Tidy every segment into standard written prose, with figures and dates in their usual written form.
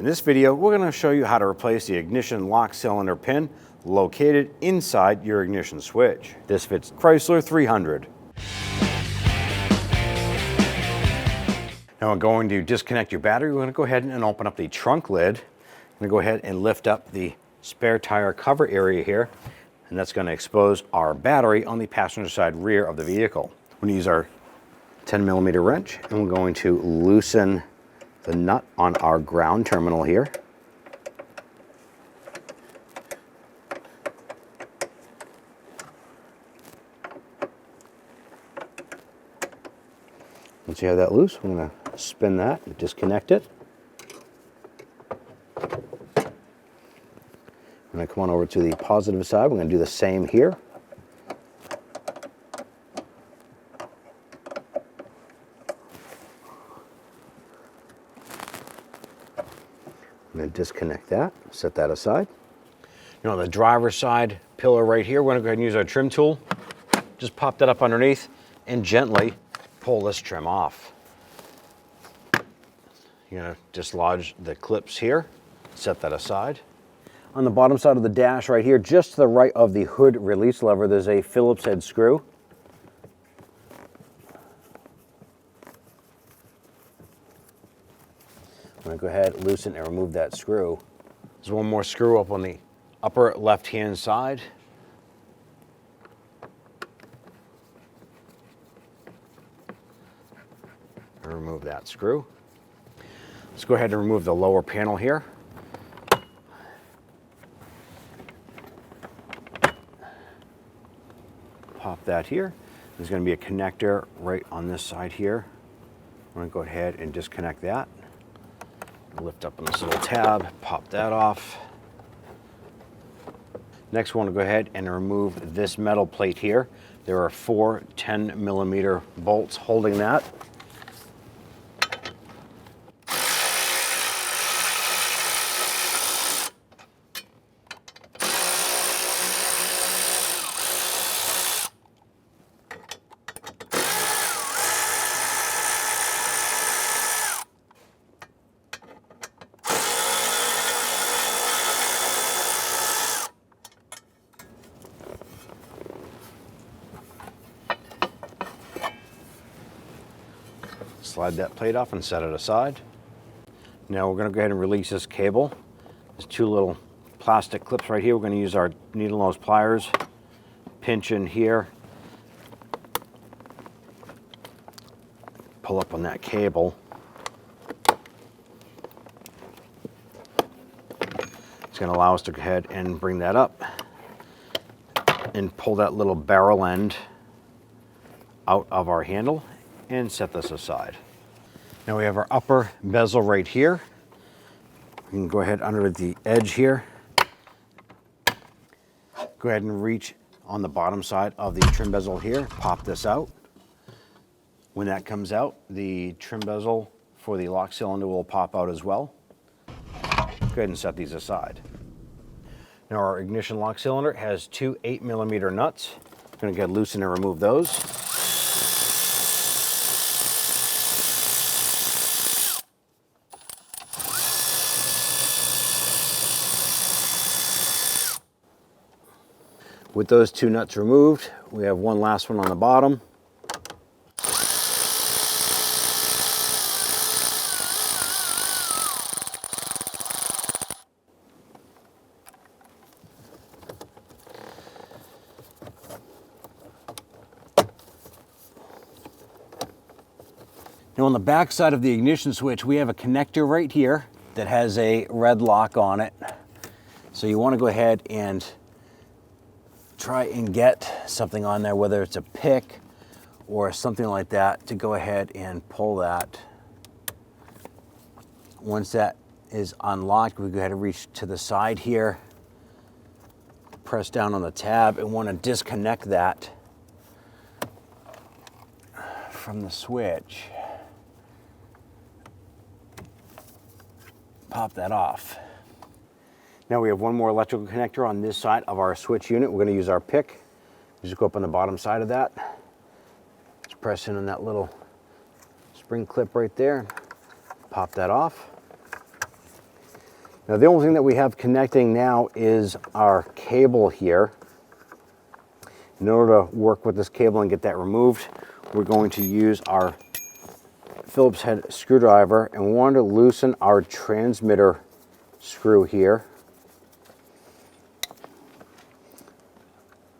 In this video, we're going to show you how to replace the ignition lock cylinder pin located inside your ignition switch. This fits Chrysler 300. Now we're going to disconnect your battery. We're going to go ahead and open up the trunk lid. I'm going to go ahead and lift up the spare tire cover area here, and that's going to expose our battery on the passenger side rear of the vehicle. We're going to use our 10mm wrench, and we're going to loosen the nut on our ground terminal here. Once you have that loose, we're going to spin that and disconnect it. I'm going to come on over to the positive side. We're going to do the same here. I'm going to disconnect that, set that aside. You know, on the driver's side pillar right here, we're going to go ahead and use our trim tool. Just pop that up underneath and gently pull this trim off. You're going to dislodge the clips here, set that aside. On the bottom side of the dash right here, just to the right of the hood release lever, there's a Phillips head screw. I'm going to go ahead, loosen and remove that screw. There's one more screw up on the upper left-hand side. And remove that screw. Let's go ahead and remove the lower panel here. Pop that here. There's going to be a connector right on this side here. I'm going to go ahead and disconnect that. Lift up on this little tab, pop that off. Next, we want to go ahead and remove this metal plate here. There are 4 10mm bolts holding that. Slide that plate off and set it aside. Now we're going to go ahead and release this cable. There's 2 little plastic clips right here. We're going to use our needle nose pliers, pinch in here, pull up on that cable. It's going to allow us to go ahead and bring that up and pull that little barrel end out of our handle and set this aside. Now we have our upper bezel right here. We can go ahead under the edge here. Go ahead and reach on the bottom side of the trim bezel here. Pop this out. When that comes out, the trim bezel for the lock cylinder will pop out as well. Go ahead and set these aside. Now our ignition lock cylinder has 2 8mm nuts. I'm going to get loosen and remove those. With those 2 nuts removed, we have one last one on the bottom. Now on the back side of the ignition switch, we have a connector right here that has a red lock on it. So you want to go ahead and try and get something on there, whether it's a pick or something like that, to go ahead and pull that. Once that is unlocked, we go ahead and reach to the side here, press down on the tab, and want to disconnect that from the switch. Pop that off. Now we have one more electrical connector on this side of our switch unit. We're going to use our pick. Just go up on the bottom side of that. Just press in on that little spring clip right there. Pop that off. Now the only thing that we have connecting now is our cable here. In order to work with this cable and get that removed, we're going to use our Phillips head screwdriver, and we want to loosen our transmitter screw here.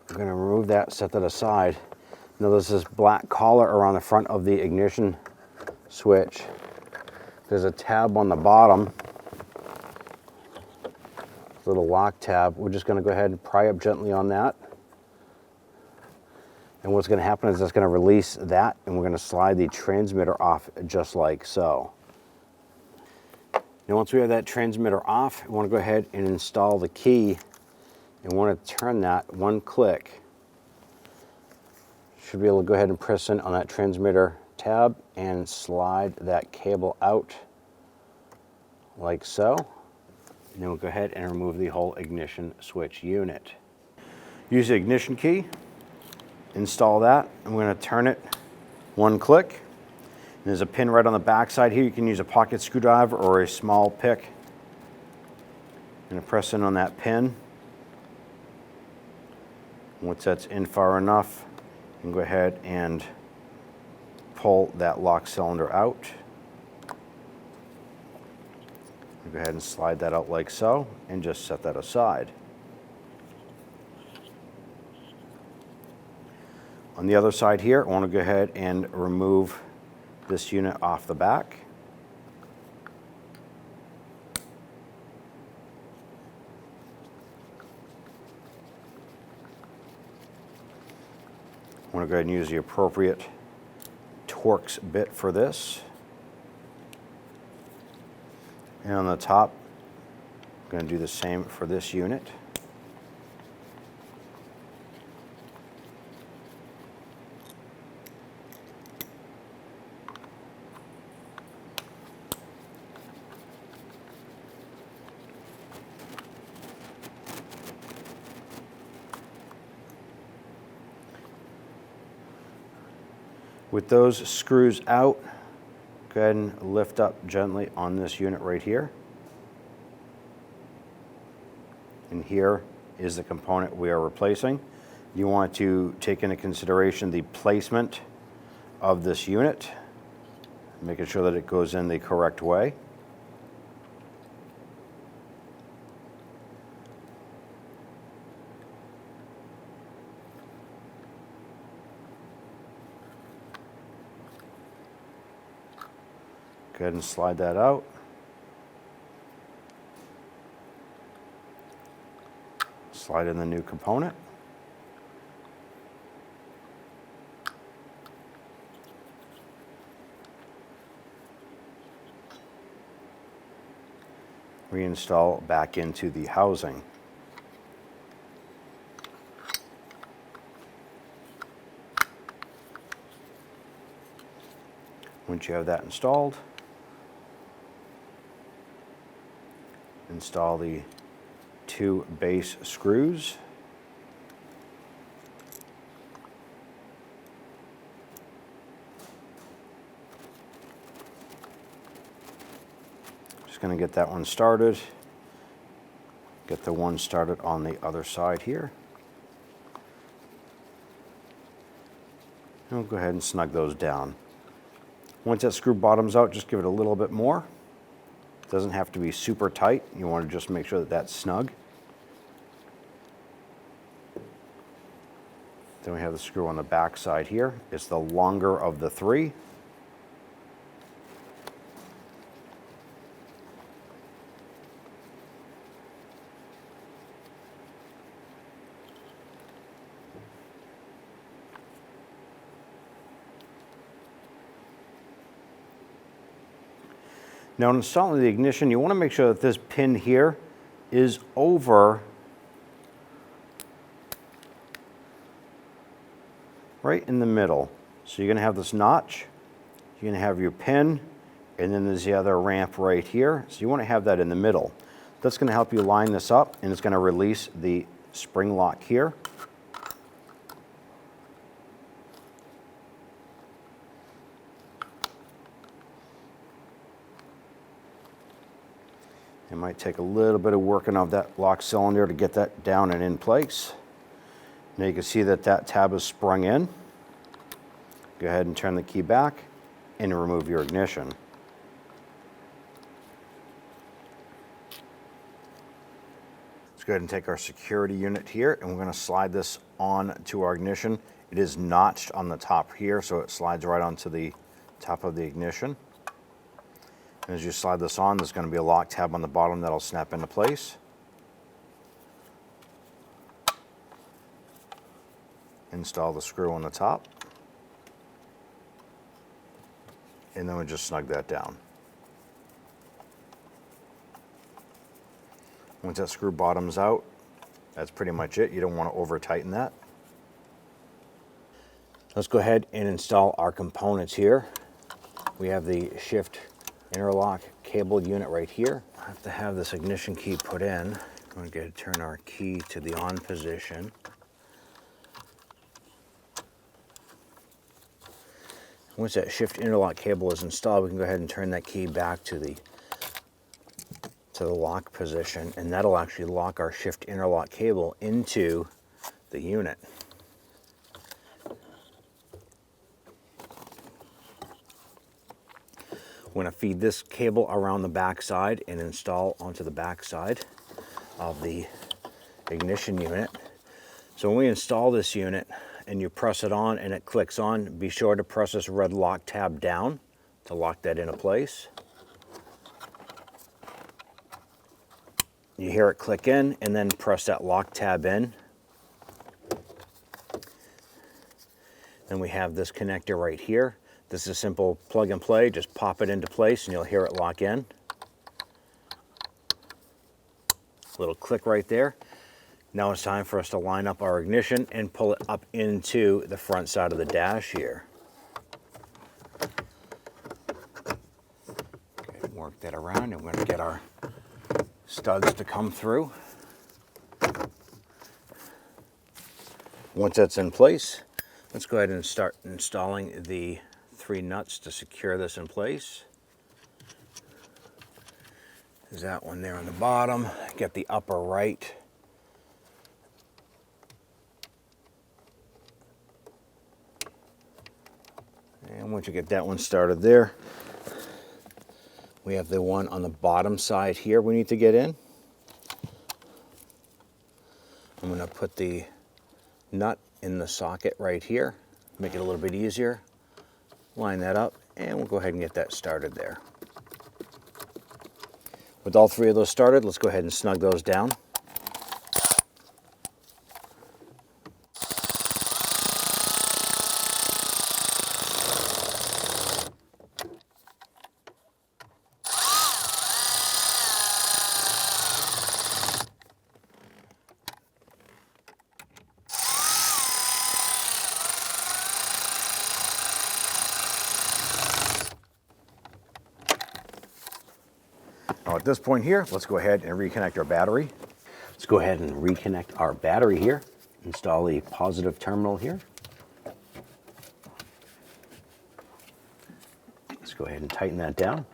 We're going to remove that, set that aside. Now there's this black collar around the front of the ignition switch. There's a tab on the bottom, little lock tab. We're just going to go ahead and pry up gently on that. And what's going to happen is that's going to release that, and we're going to slide the transmitter off just like so. Now once we have that transmitter off, we want to go ahead and install the key, and we want to turn that one click. Should be able to go ahead and press in on that transmitter tab and slide that cable out like so. And then we'll go ahead and remove the whole ignition switch unit. Use the ignition key, install that. I'm going to turn it one click. And there's a pin right on the back side here. You can use a pocket screwdriver or a small pick. I'm going to press in on that pin. Once that's in far enough, you can go ahead and pull that lock cylinder out. Go ahead and slide that out like so, and just set that aside. On the other side here, I want to go ahead and remove this unit off the back. I want to go ahead and use the appropriate Torx bit for this. And on the top, I'm going to do the same for this unit. With those screws out, go ahead and lift up gently on this unit right here. And here is the component we are replacing. You want to take into consideration the placement of this unit, making sure that it goes in the correct way. Go ahead and slide that out. Slide in the new component. Reinstall back into the housing. Once you have that installed, install the 2 base screws. Just going to get that one started. Get the one started on the other side here. And we'll go ahead and snug those down. Once that screw bottoms out, just give it a little bit more. It doesn't have to be super tight. You want to just make sure that that's snug. Then we have the screw on the back side here. It's the longer of the 3. Now, in installing the ignition, you want to make sure that this pin here is over right in the middle. So you're going to have this notch, you're going to have your pin, and then there's the other ramp right here. So you want to have that in the middle. That's going to help you line this up, and it's going to release the spring lock here. It might take a little bit of working of that lock cylinder to get that down and in place. Now you can see that that tab is sprung in. Go ahead and turn the key back and remove your ignition. Let's go ahead and take our security unit here, and we're going to slide this on to our ignition. It is notched on the top here, so it slides right onto the top of the ignition. And as you slide this on, there's going to be a lock tab on the bottom that'll snap into place. Install the screw on the top. And then we just snug that down. Once that screw bottoms out, that's pretty much it. You don't want to over tighten that. Let's go ahead and install our components here. We have the shift interlock cable unit right here. I have to have this ignition key put in. I'm going to turn our key to the on position. Once that shift interlock cable is installed, we can go ahead and turn that key back to the lock position, and that'll actually lock our shift interlock cable into the unit. We're going to feed this cable around the back side and install onto the back side of the ignition unit. So when we install this unit and you press it on and it clicks on, be sure to press this red lock tab down to lock that into place. You hear it click in, and then press that lock tab in. Then we have this connector right here. This is a simple plug and play. Just pop it into place and you'll hear it lock in. Little click right there. Now it's time for us to line up our ignition and pull it up into the front side of the dash here. Okay, work that around, and we're going to get our studs to come through. Once that's in place, let's go ahead and start installing the 3 nuts to secure this in place. There's that one there on the bottom. Get the upper right. And once you get that one started there, we have the one on the bottom side here we need to get in. I'm going to put the nut in the socket right here, make it a little bit easier. Line that up, and we'll go ahead and get that started there. With all 3 of those started, let's go ahead and snug those down. Now at this point here, let's go ahead and reconnect our battery. Let's go ahead and reconnect our battery here. Install the positive terminal here. Let's go ahead and tighten that down.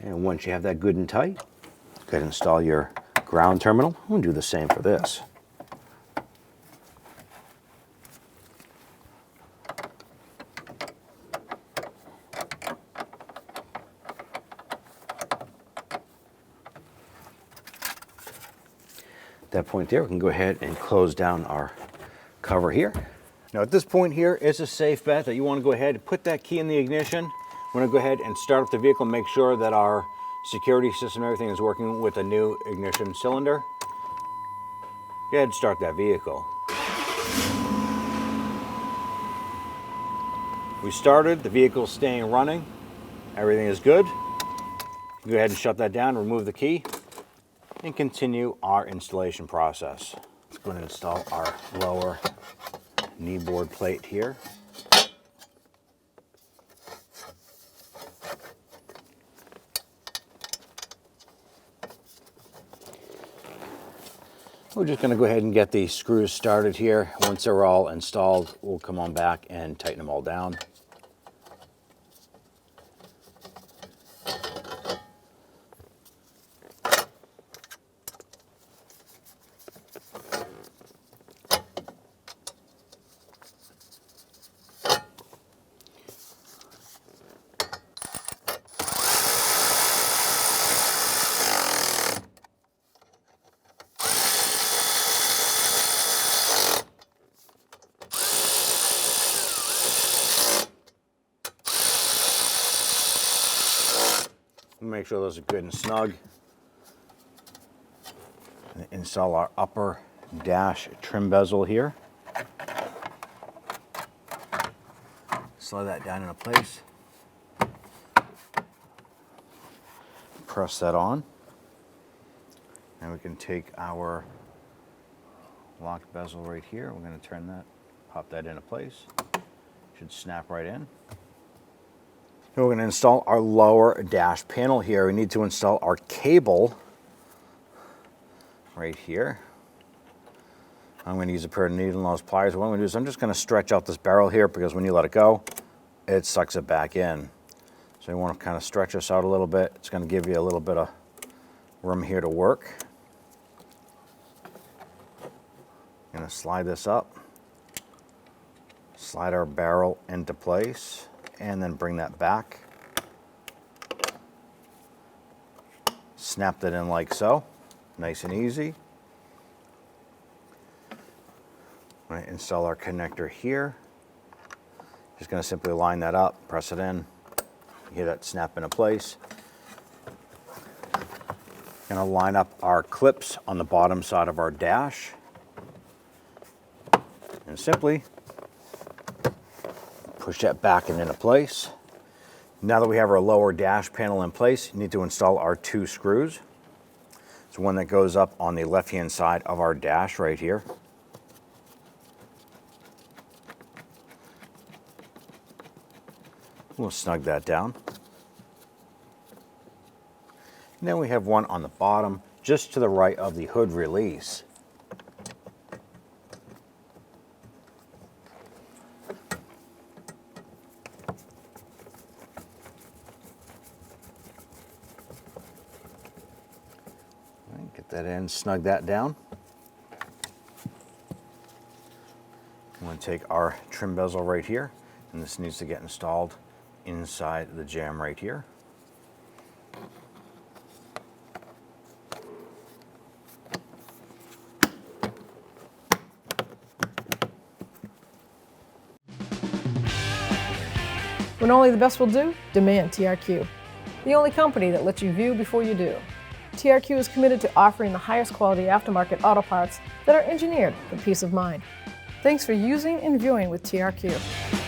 And once you have that good and tight, go ahead and install your ground terminal. We'll do the same for this. At that point there, we can go ahead and close down our cover here. Now at this point here, it's a safe bet that you want to go ahead and put that key in the ignition. We're going to go ahead and start up the vehicle, make sure that our security system, everything is working with a new ignition cylinder. Go ahead and start that vehicle. We started, the vehicle's staying running. Everything is good. Go ahead and shut that down, remove the key, and continue our installation process. Let's go ahead and install our lower knee board plate here. We're just going to go ahead and get the screws started here. Once they're all installed, we'll come on back and tighten them all down. Make sure those are good and snug. And install our upper dash trim bezel here. Slide that down into place. Press that on. And we can take our lock bezel right here. We're going to turn that, pop that into place. Should snap right in. Now we're going to install our lower dash panel here. We need to install our cable right here. I'm going to use a pair of needle nose pliers. What I'm going to do is I'm just going to stretch out this barrel here because when you let it go, it sucks it back in. So you want to kind of stretch this out a little bit. It's going to give you a little bit of room here to work. I'm going to slide this up, slide our barrel into place, and then bring that back. Snap that in like so, nice and easy. I'm going to install our connector here. Just going to simply line that up, press it in, you hear that snap into place. Going to line up our clips on the bottom side of our dash, and simply push that back and into place. Now that we have our lower dash panel in place, you need to install our 2 screws. It's one that goes up on the left-hand side of our dash right here. We'll snug that down. And then we have one on the bottom, just to the right of the hood release. Get that in, snug that down. I'm going to take our trim bezel right here, and this needs to get installed inside the jamb right here. When only the best will do, demand TRQ. The only company that lets you view before you do. TRQ is committed to offering the highest quality aftermarket auto parts that are engineered for peace of mind. Thanks for using and viewing with TRQ.